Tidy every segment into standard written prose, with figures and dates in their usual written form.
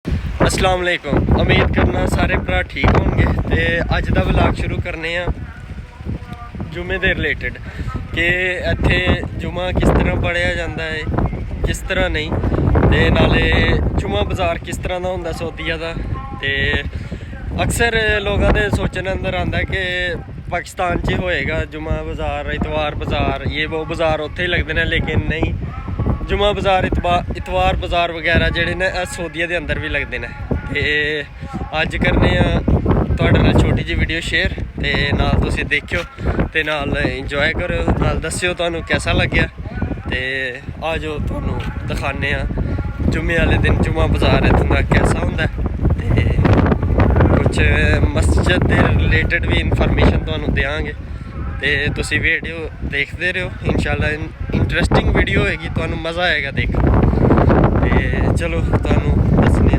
अस्सलाम वालेकुम। उम्मीद करना सारे भरा ठीक होंगे। तो अज का व्लॉग शुरू करने जुमे के रिलेटिड कि इत्थे जुमा किस तरह पढ़िया जाता है, किस तरह नहीं, तो नाले जुमा बाज़ार किस तरह का होंदा सऊदीया का। तो अक्सर लोगों के सोचने अंदर आता है कि पाकिस्तान च होएगा जुमा बाज़ार, इतवार बाज़ार, ये वो बाज़ार उत्थे ही लगते हैं, लेकिन नहीं, जुमा बाज़ार इतवार बाज़ार वगैरह जोड़े ने सऊदीया के अंदर भी लगते हैं। तो अज करने तुहाडे नाल छोटी जी वीडियो शेयर, तो नाल तुसीं देखियो, तो नाल इंजॉय करो, नाल दस्सियो तुहानूं कैसा लग्या। तो आ जाओ तुहानूं दिखाने जुमे वाले दिन जुमा बाज़ार इत्थों दा कैसा हुंदा। तो कुछ मस्जिद के रिलेटिड भी इन्फॉर्मेशन तुहानूं देंगे। तो तुसीं वीडियो देखते रहो, इंशाल्लाह इंटरेस्टिंग वीडियो होएगी, तुहानूं मज़ा आएगा देखने। तो चलो तुहानूं दस्सने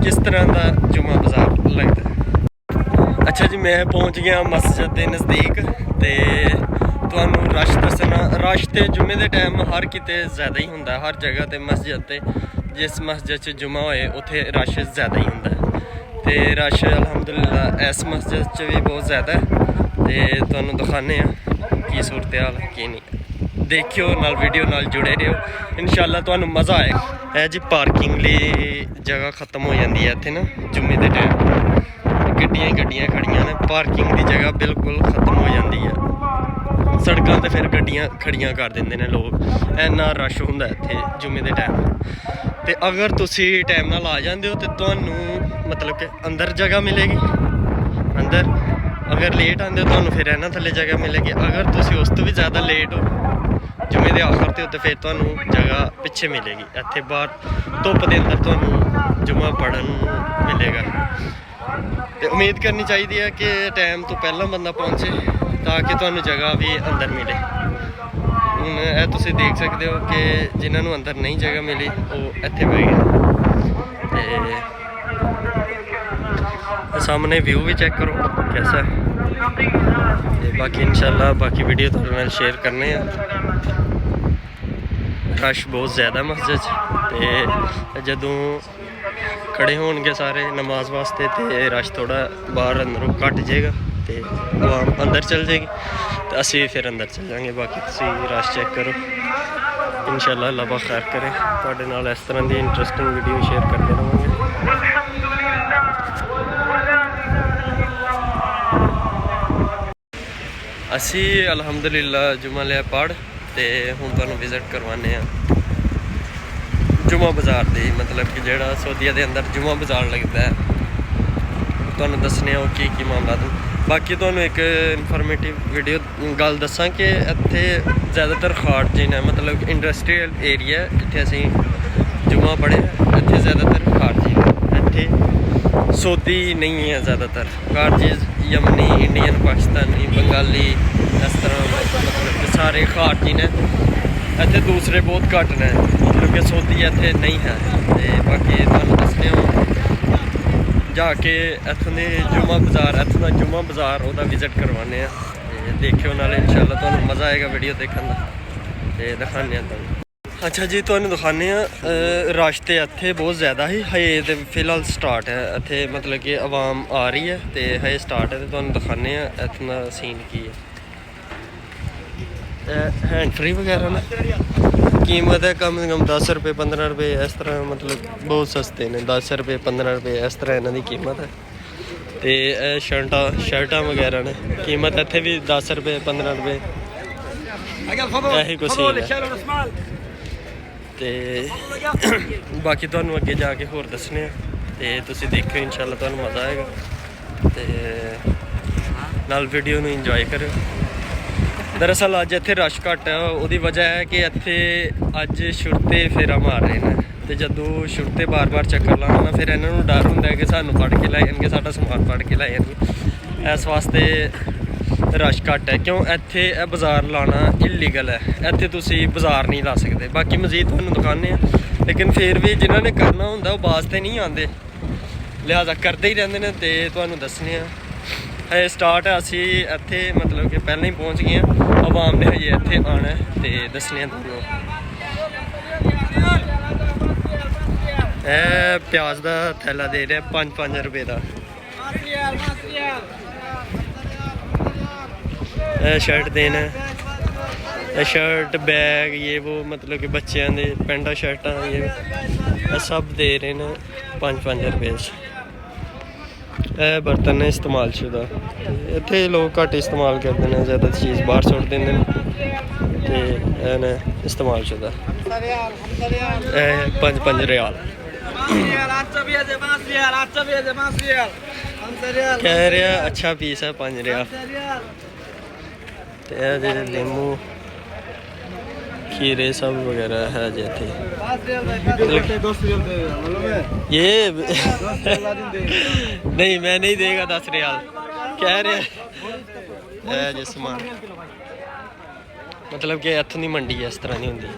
किस तरह का जुमा बाज़ार लगता है। अच्छा जी, मैं पहुँच गया मस्जिद के नज़दीक। तो तुहानूं रश दस्सना, रश तो जुमे के टाइम हर किते ज़्यादा ही हुंदा, हर जगह ते मस्जिद ते जिस मस्जिद च जुमा होए उत्थे रश ज़्यादा ही हुंदा। तो रश अलहमदुलिल्लाह इस मस्जिद च भी बहुत ज़्यादा है। तो तुहानूं दिखाने की सूरत हाल की नहीं, देखियो नाल वीडियो नाल जुड़े रहो, इंशाल्लाह तुहानूं मज़ा आएगा। है जी पार्किंग लिए जगह खत्म हो जाती है इत्थे ना जुम्मे के टाइम, गड्डियां खड़ियां ने, पार्किंग की जगह बिल्कुल खत्म हो जाती है। सड़कों पर फिर गड्डियां खड़ियां कर देंगे ने लोग, इन्ना रश होंदा इत्थे जुम्मे के टाइम। तो अगर तुसी टाइम नाल आ जाते हो तो तुहानूं मतलब कि अंदर जगह मिलेगी अंदर, अगर लेट आते हो तो फिर इन्ना थल्ले जगह मिलेगी। अगर तुसी उस तो भी ज़्यादा लेट हो जुमे के आखिर ते तो फिर तुहानूं जगह पिछे मिलेगी। इत्थे बाहर धुप्प के अंदर तुहानूं जुमा पढ़न मिलेगा। तो उम्मीद करनी चाहिए है कि टाइम तो पहला बंदा पहुँचे ताकि तुहानूं जगह भी अंदर मिले। हुण ये तुसीं देख सकते हो कि जिन्होंने अंदर नहीं जगह मिली वो इत्थे बह गए। तो सामने व्यू भी चेक करो कैसा है। बाकी इंशाल्लाह बाकी वीडियो तुहाडे नाल शेयर करने हैं। रश बहुत ज़्यादा मस्जिद तो जदों खड़े होणगे सारे नमाज वास्ते तो रश थोड़ा बाहर अंदरों घट जाएगा, तो आवाम अंदर चल जाएगी, तो असी फिर अंदर चल जाएंगे। बाकी तुसीं रश चेक करो, इंशाल्लाह अल्लाह पाक खैर करे, तुहाडे नाल इस तरह की इंटरेस्टिंग वीडियो शेयर करते रहांगे। असी अलहमदुलिल्लाह जुमा लिया पढ़ तो हुण तुहानूं विजिट करवाने जुमा बाज़ार दी, मतलब कि जिहड़ा सऊदीया के अंदर जुमा बाज़ार लगता है, तुहानूं दस्सने की मामला। बाकी तुहानूं एक इन्फॉर्मेटिव वीडियो गल दस्सां कि इत्थे ज़्यादातर खारजी ने, मतलब इंडस्ट्रीयल एरिया जित्थे असीं जुमा पढ़े, इत्थे ज़्यादातर खारजी ने, इत्थे सऊदी नहीं है ज़्यादातर। खारजी यमनी, इंडियन, पाकिस्तानी, बंगाली, इस तरह मतलब कि सारे खारजी ने। इत्थे दूसरे बहुत घट ने क्योंकि सऊदी इत्थे नहीं है। तो बाकी तुहानूं दस्सने जाके इत्थों दे जुमा बाज़ार, इत्थों दा जुमा बाज़ार ओहदा विजिट करवाने ते देखियो, नाले इंशाल्लाह तुहानूं मज़ा आएगा वीडियो देखने का। तो दिखाने तुहानूं। अच्छा जी, तुहानूं दिखाने रश तो इत्थे बहुत ज़्यादा ही, हजे तो फिलहाल स्टार्ट है इत्थे, मतलब कि आवाम आ रही है तो हजे स्टार्ट है। तो तुहानूं दिखाने इत्थों दा सीन की है। हैंड फ्री वगैरह ना कीमत है कम से कम 10 रुपये 15 रुपये इस तरह, मतलब बहुत सस्ते ने, 10 रुपये 15 रुपये इस तरह इन्हों की कीमत है। तो शर्टां वगैरह ने कीमत इत्थे भी 10 रुपये 15 रुपये यही कुछ है। तो बाकी तुहानूं अगे जाके होर दस्सने तो तुसीं देखियो, इंशाल्लाह तुहानूं मज़ा आएगा। तो नाल वीडियो नूं इंजॉय करो। दरअसल अज इत्थे रश घट है, उसकी वजह है कि इत्थे अज छुड़ते फेरा मार रहे हैं। तो जदों छुड़ते बार बार चक्कर लाना, फिर इन्होंने डर होंदा है कि सानूं फड़ के लै जाणगे, साडा समान फड़ के लै जाणगे, इस वास्ते रश घट है। क्यों इत्थे बाज़ार लाना इलीगल है, इत्थे तुसीं बाज़ार नहीं ला सकते। बाकी मजीद तुहानूं दिखाने, लेकिन फिर भी जिन्होंने करना होंदा वो बाज ते नहीं आते, लिहाजा करते ही रहते हैं। तो तुहानूं दस्सने हजे स्टार्ट है, असी इत्थे मतलब कि पहले ही पहुँच गए हैं, आवाम ने हजे इत्थे आना है। तो दस्सने तुहानूं ਇਹ ਪਿਆਜ਼ ਦਾ ਥੈਲਾ ਦੇ ਰਿਹਾ 5-5 ਰੁਪਏ ਦਾ। ਇਹ ਸ਼ਰਟ ਦੇਣਾ, ਇਹ ਸ਼ਰਟ बैग ये वो मतलब कि बच्चों के पेंटा शर्टा ये सब दे रहे हैं 5-5 रुपए। ਇਹ बर्तन ने इस्तेमाल शुदा, इतने लोग घट इस्तेमाल करते हैं, ज़्यादा चीज़ बाहर सुट देंगे तो इस्तेमाल शुदा। 5-5 रियाल कह रहा अच्छा पीस है 5 रियाल। लीमू खीरे सब वगैरह है जैसे ये नहीं मैं नहीं देगा 10 रियाल कह रहे है जो समान मतलब कि इत्थों की मंडी इस तरह नहीं होंगी।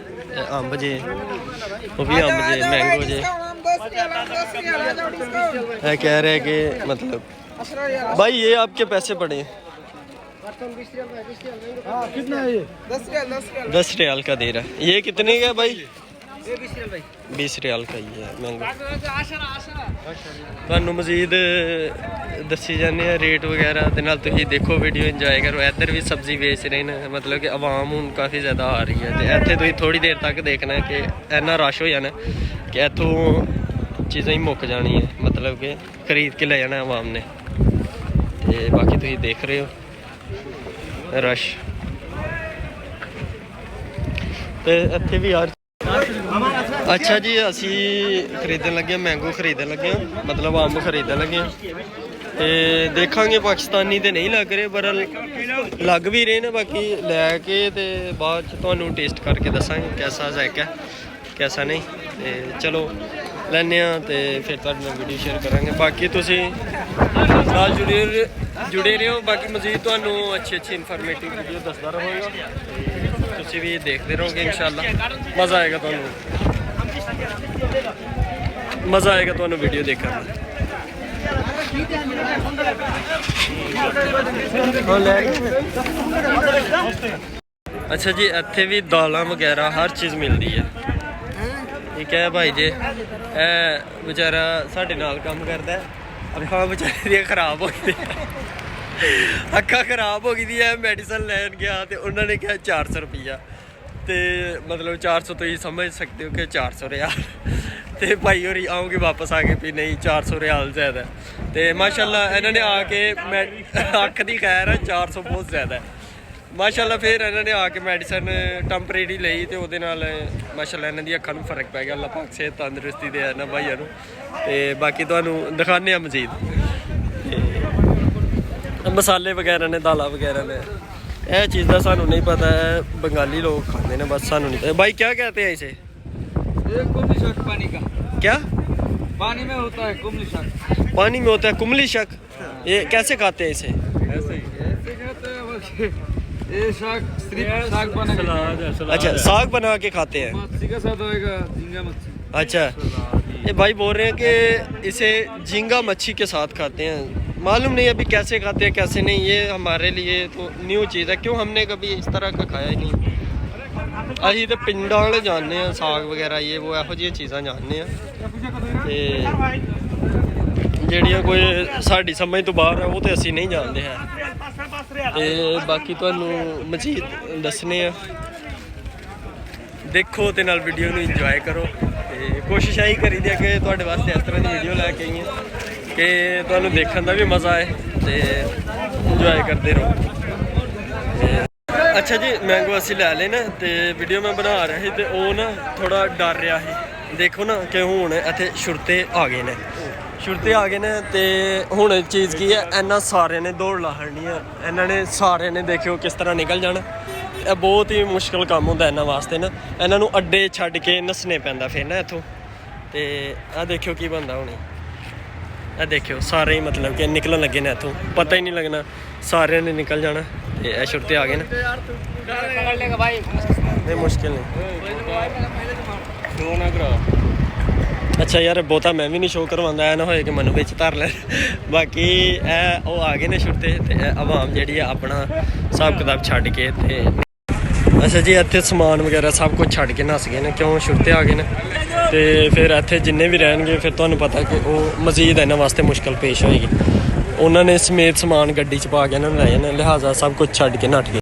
अंब जे वो भी अंब जे मैंगो जे कह रहे हैं कि मतलब भाई ये आपके पैसे पड़े कितना है ये? 10 रियाल का दे रहा है। ये कितने का भाई? ये 20 रियाल भाई। 20 रियाल का ही है महंगा। ਤੁਹਾਨੂੰ ਮਜ਼ੀਦ ਦੱਸੀ ਜਾਂਦੇ ਆ ਰੇਟ ਵਗੈਰਾ ਦੇ ਨਾਲ, ਤੁਸੀਂ ਦੇਖੋ ਵੀਡੀਓ ਇੰਜੋਏ ਕਰੋ। ਇੱਧਰ ਵੀ ਸਬਜ਼ੀ ਵੇਚ ਰਹੇ ਨੇ, ਮਤਲਬ ਕਿ ਆਵਾਮ ਹੁਣ ਕਾਫੀ ਜ਼ਿਆਦਾ ਆ ਰਹੀ ਹੈ, ਤੇ ਇੱਥੇ ਤੁਸੀਂ ਥੋੜੀ ਦੇਰ ਤੱਕ ਦੇਖਣਾ ਕਿ ਇੰਨਾ ਰਸ਼ ਹੋ ਜਾਣਾ ਕਿ ਇੱਥੋਂ ਚੀਜ਼ਾਂ ਹੀ ਮੁੱਕ ਜਾਣੀਆਂ, ਮਤਲਬ ਕਿ ਖਰੀਦ ਕੇ ਲੈ ਜਾਣਾ ਆਵਾਮ ਨੇ। ਤੇ ਬਾਕੀ ਤੁਸੀਂ ਦੇਖ ਰਹੇ ਹੋ रश। ਤੇ ਇੱਥੇ ਵੀ ਯਾਰ अच्छा जी ਅਸੀਂ ਖਰੀਦਣ ਲੱਗੇ ਮੈਂਗੋ ਖਰੀਦਣ ਲੱਗੇ, ਮਤਲਬ ਅੰਬ ਖਰੀਦਣ ਲੱਗੇ ਤੇ ਦੇਖਾਂਗੇ। ਪਾਕਿਸਤਾਨੀ ਤੇ ਨਹੀਂ ਲੱਗ ਰਹੇ ਪਰ ਲੱਗ ਵੀ ਰਹੇ ਨੇ, ਬਾਕੀ ਲੈ ਕੇ ਤੇ ਬਾਅਦ ਚ ਤੁਹਾਨੂੰ ਟੇਸਟ ਕਰਕੇ ਦੱਸਾਂਗੇ ਕੈਸਾ ਜ਼ਾਇਕਾ ਕੈਸਾ ਨਹੀਂ। ਤੇ ਚਲੋ ਲੈਂਦੇ ਹਾਂ ਤੇ ਫਿਰ ਤੁਹਾਡੇ ਨਾਲ ਵੀਡੀਓ ਸ਼ੇਅਰ ਕਰਾਂਗੇ। ਬਾਕੀ ਤੁਸੀਂ ਨਾਲ ਜੁੜੇ ਰਹੋ, ਬਾਕੀ ਮਜ਼ੀਦ ਤੁਹਾਨੂੰ ਅੱਛੀ ਇਨਫੋਰਮੇਟਿਵ ਵੀਡੀਓ ਦੱਸਦਾ ਰਹਾਂਗਾ, ਤੁਸੀਂ ਵੀ ਦੇਖਦੇ ਰਹੋਗੇ ਇਨਸ਼ਾਅੱਲਾ। ਮਜ਼ਾ ਆਏਗਾ ਤੁਹਾਨੂੰ ਵੀਡੀਓ ਦੇਖਣ ਦਾ। ਅੱਛਾ ਜੀ ਇੱਥੇ ਵੀ ਦਾਲਾਂ ਵਗੈਰਾ ਹਰ ਚੀਜ਼ ਮਿਲਦੀ ਹੈ। ਠੀਕ ਹੈ ਭਾਈ ਜੀ, ਇਹ ਵਿਚਾਰਾ ਸਾਡੇ ਨਾਲ ਕੰਮ ਕਰਦਾ, ਅੱਖਾਂ ਵਿਚਾਰੇ ਦੀਆਂ ਖਰਾਬ ਹੋ ਗਈਆਂ, ਅੱਖਾਂ ਖਰਾਬ ਹੋ ਗਈ ਦੀ ਹੈ। ਮੈਡੀਸਨ ਲੈਣ ਗਿਆ ਤੇ ਉਹਨਾਂ ਨੇ ਕਿਹਾ 400 ਰੁਪਈਆ, ਤੇ ਮਤਲਬ 400 ਤੁਸੀਂ ਸਮਝ ਸਕਦੇ ਹੋ ਕਿ 400 ਰਿਆਲ। ਤੇ ਭਾਈ ਹੋਰੀ ਆਉਂਗੇ ਵਾਪਸ ਆ ਕੇ ਵੀ ਨਹੀਂ 400 ਰਿਆਲ ਜ਼ਿਆਦਾ। ਤੇ ਮਾਸ਼ਾਅੱਲਾ ਇਹਨਾਂ ਨੇ ਆ ਕੇ ਅੱਖ ਦੀ ਖੈਰ ਹੈ 400 ਬਹੁਤ ਜ਼ਿਆਦਾ ਹੈ ਮਾਸ਼ਾਅੱਲਾ। ਫਿਰ ਇਹਨਾਂ ਨੇ ਆ ਕੇ ਮੈਡੀਸਨ ਟੈਂਪਰੇਰੀ ਲਈ ਤੇ ਉਹਦੇ ਨਾਲ ਮਾਸ਼ਾਅੱਲਾ ਇਹਨਾਂ ਦੀ ਅੱਖਾਂ ਨੂੰ ਫਰਕ ਪੈ ਗਿਆ। ਅੱਲਾਹ ਪਾਕ ਸਿਹਤ ਤੰਦਰੁਸਤੀ ਦੇ ਇਹਨਾਂ ਭਾਈਆਂ ਨੂੰ। ਤੇ ਬਾਕੀ ਤੁਹਾਨੂੰ ਦਿਖਾਉਂਦੇ ਹਾਂ ਮਜ਼ੀਦ ਮਸਾਲੇ ਵਗੈਰਾ ਨੇ, ਦਾਲਾਂ ਵਗੈਰਾ ਨੇ। ਇਹ ਚੀਜ਼ ਦਾ ਸਾਨੂੰ ਨਹੀਂ पता है, बंगाली लोग खाते हैं बस, सानू नहीं। भाई क्या कहते हैं इसे? ये कुमली शक पानी का। क्या पानी में होता है कुमली शक। पानी में होता है कुमली शक। ये कैसे खाते हैं इसे? ऐसे ही ऐसे खाते हैं बस। ये शाक सिर्फ साग बना के सलाद। अच्छा साग बना के खाते हैं। मच्छी के साथ होएगा झींगा मच्छी। अच्छा ये भाई बोल रहे हैं कि इसे झींगा मच्छी के साथ खाते हैं। मालूम नहीं अभी कैसे खाते हैं कैसे नहीं, ये हमारे लिए तो न्यू चीज़ है। क्यों हमने कभी इस तरह का खाया ही नहीं। अभी तो पिंडा वाले जानने हैं साग वगैरह ये वो ਇਹੋ ਜਿਹੀਆਂ ਚੀਜ਼ਾਂ ਜਾਣਦੇ ਆ ਤੇ ਜਿਹੜੀਆਂ ਕੋਈ ਸਾਡੀ ਸਮਝ ਤੋਂ ਬਾਹਰ ਹੈ ਉਹ ਤੇ ਅਸੀਂ ਨਹੀਂ ਜਾਣਦੇ ਹੈ। ਤੇ ਬਾਕੀ ਤੁਹਾਨੂੰ ਮਜ਼ੀਦ ਦੱਸਣੇ ਆ, ਦੇਖੋ ਤੇ ਨਾਲ ਵੀਡੀਓ ਨੂੰ ਇੰਜੋਏ ਕਰੋ। ਤੇ ਕੋਸ਼ਿਸ਼ ਆਹੀ ਕਰੀਦੀ ਹੈ ਕਿ ਤੁਹਾਡੇ ਵਾਸਤੇ ਇਸ ਤਰ੍ਹਾਂ ਦੀ ਵੀਡੀਓ ਲੈ ਕੇ ਆਈਏ ਕਿ ਤੁਹਾਨੂੰ ਦੇਖਣ ਦਾ ਵੀ ਮਜ਼ਾ ਆਏ ਤੇ ਇੰਜੋਏ ਕਰਦੇ ਰਹੋ। ਅੱਛਾ ਜੀ ਮੈਂਗੋ ਅਸੀਂ ਲੈ ਲਏ ਨਾ ਤੇ ਵੀਡੀਓ ਮੈਂ ਬਣਾ ਰਿਹਾ ਸੀ ਤੇ ਉਹ ਨਾ ਥੋੜਾ ਡਰ ਰਿਹਾ ਸੀ। ਦੇਖੋ ਨਾ ਕਿ ਹੁਣ ਇੱਥੇ ਸ਼ੁਰਤੇ ਆ ਗਏ ਨੇ, ਤੇ ਹੁਣ ਚੀਜ਼ ਕੀ ਹੈ, ਇਹਨਾਂ ਸਾਰਿਆਂ ਨੇ ਦੌੜ ਲਾ ਹੜਨੀ ਹੈ। ਇਹਨਾਂ ਨੇ ਸਾਰਿਆਂ ਨੇ ਦੇਖਿਓ ਕਿਸ ਤਰ੍ਹਾਂ ਨਿਕਲ ਜਾਣਾ। ਇਹ ਬਹੁਤ ਹੀ ਮੁਸ਼ਕਿਲ ਕੰਮ ਹੁੰਦਾ ਇਹਨਾਂ ਵਾਸਤੇ ਨਾ, ਇਹਨਾਂ ਨੂੰ ਅੱਡੇ ਛੱਡ ਕੇ ਨੱਸਣੇ ਪੈਂਦਾ ਫਿਰ ਨਾ ਇੱਥੋਂ। ਤੇ ਆਹ ਦੇਖਿਓ ਕੀ ਬਣਦਾ ਹੁਣੇ, ਇਹ ਦੇਖਿਓ ਸਾਰੇ ਹੀ ਮਤਲਬ ਕਿ ਨਿਕਲਣ ਲੱਗੇ ਨੇ ਇੱਥੋਂ, ਪਤਾ ਹੀ ਨਹੀਂ ਲੱਗਣਾ ਸਾਰਿਆਂ ਨੇ ਨਿਕਲ ਜਾਣਾ। ਤੇ ਇਹ ਸ਼ੁਰਤੇ ਆ ਗਏ ਨੇ, ਨਹੀਂ ਮੁਸ਼ਕਿਲ ਨਹੀਂ। ਅੱਛਾ ਯਾਰ ਬਹੁਤਾ ਮੈਂ ਵੀ ਨਹੀਂ ਸ਼ੋਅ ਕਰਵਾਉਂਦਾ, ਐ ਨਾ ਹੋਏ ਕਿ ਮੈਨੂੰ ਵਿੱਚ ਧਰ ਲੈ। ਬਾਕੀ ਇਹ ਉਹ ਆ ਗਏ ਨੇ ਸ਼ੁਰਤੇ ਤੇ ਆਵਾਮ ਜਿਹੜੀ ਆ ਆਪਣਾ ਹਿਸਾਬ ਕਿਤਾਬ ਛੱਡ ਕੇ ਤੇ ਅੱਛਾ ਜੀ ਇੱਥੇ ਸਮਾਨ ਵਗੈਰਾ ਸਭ ਕੁਝ ਛੱਡ ਕੇ ਨੱਸ ਗਏ ਨੇ। ਕਿਉਂ? ਸ਼ੁਰਤੇ ਆ ਗਏ ਨੇ ਤੇ ਫਿਰ ਇੱਥੇ ਜਿੰਨੇ ਵੀ ਰਹਿਣਗੇ ਫਿਰ ਤੁਹਾਨੂੰ ਪਤਾ ਕਿ ਉਹ ਮਜ਼ੀਦ ਇਹਨਾਂ ਵਾਸਤੇ ਮੁਸ਼ਕਲ ਪੇਸ਼ ਹੋਏਗੀ। ਉਹਨਾਂ ਨੇ ਸਮੇਤ ਸਮਾਨ ਗੱਡੀ 'ਚ ਪਾ ਕੇ ਇਹਨਾਂ ਨੂੰ ਲੈ ਜਾਣਾ, ਲਿਹਾਜ਼ਾ ਸਭ ਕੁਝ ਛੱਡ ਕੇ ਨੱਠ ਗਏ।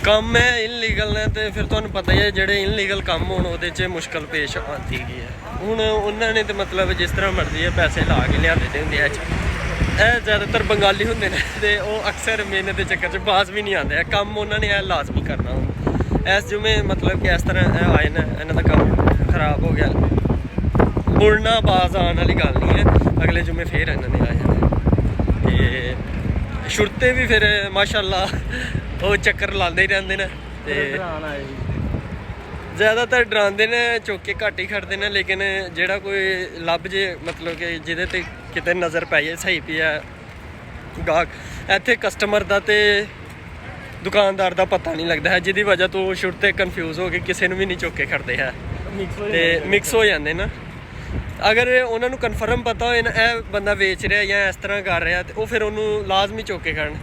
ਕੰਮ ਹੈ ਇਨਲੀਗਲ ਨੇ ਤੇ ਫਿਰ ਤੁਹਾਨੂੰ ਪਤਾ ਹੀ ਹੈ ਜਿਹੜੇ ਇਨਲੀਗਲ ਕੰਮ ਹੋਣ ਉਹਦੇ 'ਚ ਮੁਸ਼ਕਲ ਪੇਸ਼ ਆਉਂਦੀ ਹੈਗੀ ਹੈ। ਹੁਣ ਉਹਨਾਂ ਨੇ ਤਾਂ ਮਤਲਬ ਜਿਸ ਤਰ੍ਹਾਂ ਮਰਜ਼ੀ ਹੈ ਪੈਸੇ ਲਾ ਕੇ ਲਿਆਉਂਦੇ ਤੇ ਹੁੰਦੇ ਇਹ ਜ਼ਿਆਦਾਤਰ ਬੰਗਾਲੀ ਹੁੰਦੇ ਨੇ ਤੇ ਉਹ ਅਕਸਰ ਮਿਹਨਤ ਦੇ ਚੱਕਰ 'ਚ ਬਾਜ਼ ਵੀ ਨਹੀਂ ਆਉਂਦੇ। ਕੰਮ ਉਹਨਾਂ ਨੇ ਇਹ ਲਾਜ਼ਮੀ ਕਰਨਾ ਹੁੰਦਾ। ਇਸ ਜੁਮੇ ਮਤਲਬ ਕਿ ਇਸ ਤਰ੍ਹਾਂ ਆਏ ਨਾ, ਇਹਨਾਂ ਦਾ ਕੰਮ ਖਰਾਬ ਹੋ ਗਿਆ, ਮੁੜਨਾ ਬਾਜ਼ ਆਉਣ ਵਾਲੀ ਗੱਲ ਨਹੀਂ ਹੈ। ਅਗਲੇ ਜੁਮੇ ਫਿਰ ਇਹਨਾਂ ਨੇ ਆ ਜਾਣਾ ਤੇ ਸ਼ੁਰਤੇ ਵੀ ਫਿਰ ਮਾਸ਼ਾਅੱਲਾ ਉਹ ਚੱਕਰ ਲਾਉਂਦੇ ਹੀ ਰਹਿੰਦੇ ਨੇ ਤੇ ਜ਼ਿਆਦਾਤਰ ਡਰਾਉਂਦੇ ਨੇ, ਚੌਕੇ ਘੱਟ ਹੀ ਖੜਦੇ ਨੇ। ਲੇਕਿਨ ਜਿਹੜਾ ਕੋਈ ਲੱਭ ਜੇ ਮਤਲਬ ਕਿ ਜਿਹਦੇ ਤੇ ਕਿਤੇ ਨਜ਼ਰ ਪੈ ਜਾਏ ਸਹੀ ਪਿਆ ਗਾਹਕ, ਇੱਥੇ ਕਸਟਮਰ ਦਾ ਤੇ ਦੁਕਾਨਦਾਰ ਦਾ ਪਤਾ ਨਹੀਂ ਲੱਗਦਾ ਹੈ, ਜਿਹਦੀ ਵਜ੍ਹਾ ਤੋਂ ਸ਼ੁਰਤੇ ਕਨਫਿਊਜ਼ ਹੋ ਕੇ ਕਿਸੇ ਨੂੰ ਵੀ ਨਹੀਂ ਚੌਕੇ ਖੜਦੇ ਹੈ ਤੇ ਮਿਕਸ ਹੋ ਜਾਂਦੇ ਨਾ। ਅਗਰ ਉਹਨਾਂ ਨੂੰ ਕਨਫਰਮ ਪਤਾ ਹੋਏ ਨਾ ਇਹ ਬੰਦਾ ਵੇਚ ਰਿਹਾ ਜਾਂ ਇਸ ਤਰ੍ਹਾਂ ਕਰ ਰਿਹਾ ਤੇ ਉਹ ਫਿਰ ਉਹਨੂੰ ਲਾਜ਼ਮੀ ਚੌਕੇ ਖੜਨ।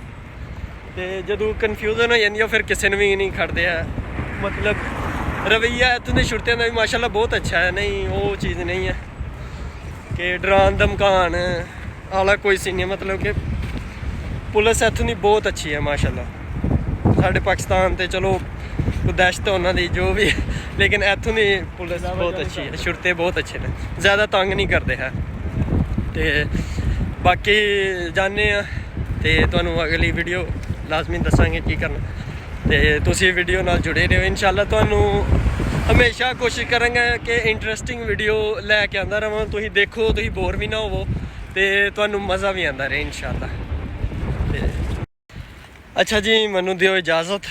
ਤੇ ਜਦੋਂ ਕਨਫਿਊਜ਼ਨ ਹੋ ਜਾਂਦੀ ਉਹ ਫਿਰ ਕਿਸੇ ਨੂੰ ਵੀ ਨਹੀਂ ਖੜਦੇ ਆ। ਮਤਲਬ ਰਵੱਈਆ ਇੱਥੋਂ ਦੇ ਸ਼ੁਰਤਿਆਂ ਦਾ ਵੀ ਮਾਸ਼ਾਅੱਲਾ ਬਹੁਤ ਅੱਛਾ ਹੈ। ਨਹੀਂ ਉਹ ਚੀਜ਼ ਨਹੀਂ ਹੈ ਕਿ ਡਰਾਉਣ ਧਮਕਾਉਣ ਵਾਲਾ ਕੋਈ ਸੀ ਨਹੀਂ। ਮਤਲਬ ਕਿ ਪੁਲਿਸ ਇੱਥੋਂ ਦੀ ਬਹੁਤ ਅੱਛੀ ਹੈ ਮਾਸ਼ਾਅੱਲਾ। ਸਾਡੇ ਪਾਕਿਸਤਾਨ ਤੇ ਚਲੋ ਦਹਿਸ਼ਤ ਉਹਨਾਂ ਦੀ ਜੋ ਵੀ, ਲੇਕਿਨ ਇੱਥੋਂ ਦੀ ਪੁਲਿਸ ਬਹੁਤ ਅੱਛੀ ਹੈ, ਸ਼ੁਰਤੇ ਬਹੁਤ ਅੱਛੇ ਨੇ, ਜ਼ਿਆਦਾ ਤੰਗ ਨਹੀਂ ਕਰਦੇ ਹੈ। ਤੇ ਬਾਕੀ ਜਾਣੇ ਆ ਤੇ ਤੁਹਾਨੂੰ ਅਗਲੀ ਵੀਡੀਓ ਲਾਜ਼ਮੀ ਦੱਸਾਂਗੇ ਕੀ ਕਰਨਾ ਤੇ ਤੁਸੀਂ ਵੀਡੀਓ ਨਾਲ ਜੁੜੇ ਰਹੋ। ਇਨਸ਼ਾਅੱਲਾ ਤੁਹਾਨੂੰ ਹਮੇਸ਼ਾ ਕੋਸ਼ਿਸ਼ ਕਰਾਂਗੇ ਕਿ ਇੰਟਰਸਟਿੰਗ ਵੀਡੀਓ ਲੈ ਕੇ ਆਉਂਦਾ ਰਹਾਂ। ਤੁਸੀਂ ਦੇਖੋ, ਤੁਸੀਂ ਬੋਰ ਵੀ ਨਾ ਹੋਵੋ ਤੇ ਤੁਹਾਨੂੰ ਮਜ਼ਾ ਵੀ ਆਉਂਦਾ ਰਹੇ ਇਨਸ਼ਾਅੱਲਾ। ਤੇ ਅੱਛਾ ਜੀ, ਮੈਨੂੰ ਦਿਓ ਇਜਾਜ਼ਤ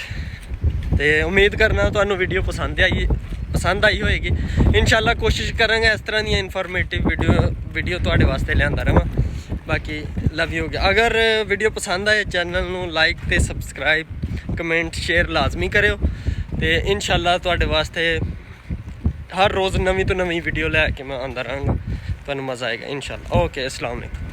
ਤੇ ਉਮੀਦ ਕਰਨਾ ਤੁਹਾਨੂੰ ਵੀਡੀਓ ਪਸੰਦ ਆਈ ਹੋਏਗੀ। ਇਨਸ਼ਾਅੱਲਾ ਕੋਸ਼ਿਸ਼ ਕਰਾਂਗੇ ਇਸ ਤਰ੍ਹਾਂ ਦੀਆਂ ਇਨਫੋਰਮੇਟਿਵ ਵੀਡੀਓ ਤੁਹਾਡੇ ਵਾਸਤੇ ਲਿਆਂਦਾ ਰਹਾਂ। ਬਾਕੀ ਲਵ ਯੂ। ਅਗਰ ਵੀਡੀਓ ਪਸੰਦ ਆਏ ਚੈਨਲ ਨੂੰ ਲਾਈਕ ਤੇ ਸਬਸਕ੍ਰਾਈਬ, ਕਮੈਂਟ, ਸ਼ੇਅਰ ਲਾਜ਼ਮੀ ਕਰਿਓ ਤੇ ਇਨਸ਼ਾਅੱਲਾ ਤੁਹਾਡੇ ਵਾਸਤੇ ਹਰ ਰੋਜ਼ ਨਵੀਂ ਤੋਂ ਨਵੀਂ ਵੀਡੀਓ ਲੈ ਕੇ ਮੈਂ ਆਉਂਦਾ ਰਹਾਂਗਾ। ਤੁਹਾਨੂੰ ਮਜ਼ਾ ਆਏਗਾ ਇਨਸ਼ਾਅੱਲਾ। ਓਕੇ, अस्सलाम वालेकुम।